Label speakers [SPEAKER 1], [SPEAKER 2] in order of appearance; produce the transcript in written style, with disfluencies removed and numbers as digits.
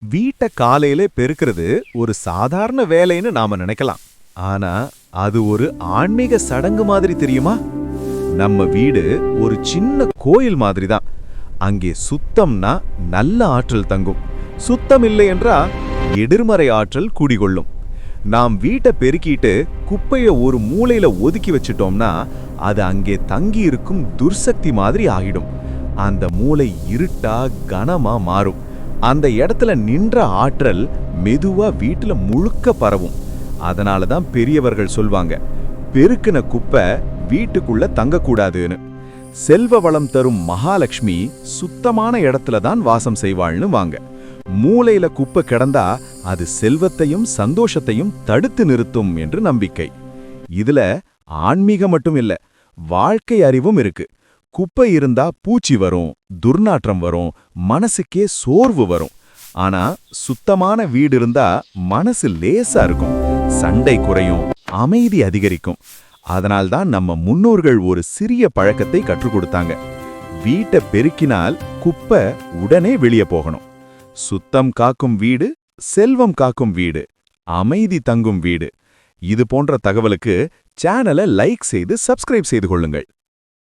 [SPEAKER 1] வீட்டை காலையில பெருக்கிறது ஒரு சாதாரண வேலைன்னு நாம நினைக்கலாம். ஆனா அது ஒரு ஆன்மீக சடங்கு மாதிரி தெரியுமா? நம்ம வீடு ஒரு சின்ன கோயில் மாதிரி தான். அங்கே சுத்தம்னா நல்ல ஆற்றல் தங்கும், சுத்தம் இல்லை என்றா எதிர்மறை ஆற்றல் குடிகொள்ளும். நாம் வீட்டை பெருக்கிட்டு குப்பைய ஒரு மூலையில ஒதுக்கி வச்சிட்டோம்னா அது அங்கே தங்கி இருக்கும் துர்சக்தி மாதிரி ஆகிடும். அந்த மூளை இருட்டா கனமா மாறும். அந்த இடத்துல நின்ற ஆற்றல் மெதுவா வீட்டுல முழுக்க பரவும். அதனாலதான் பெரியவர்கள் சொல்வாங்க, பெருக்கின குப்பை வீட்டுக்குள்ள தங்கக்கூடாதுன்னு. செல்வ வளம் தரும் மகாலட்சுமி சுத்தமான இடத்துல தான் வாசம் செய்வாள்னு வாங்க. மூளையில குப்பை கிடந்தா அது செல்வத்தையும் சந்தோஷத்தையும் தடுத்து நிறுத்தும் என்று நம்பிக்கை. இதுல ஆன்மீகம் மட்டும் இல்ல, வாழ்க்கை அறிவும் இருக்கு. குப்பை இருந்தா பூச்சி வரும், துர்நாற்றம் வரும், மனசுக்கே சோர்வு வரும். ஆனா சுத்தமான வீடு இருந்தா மனசு லேசா இருக்கும், சண்டை குறையும், அமைதி அதிகரிக்கும். அதனால்தான் நம்ம முன்னோர்கள் ஒரு சிறிய பழக்கத்தை கற்றுக் கொடுத்தாங்க. வீட்டை பெருக்கினால் குப்பை உடனே வெளியே போகணும். சுத்தம் காக்கும் வீடு செல்வம் காக்கும் வீடு, அமைதி தங்கும் வீடு. இது போன்ற தகவலுக்கு சேனலை லைக் செய்து சப்ஸ்கிரைப் செய்து கொள்ளுங்கள்.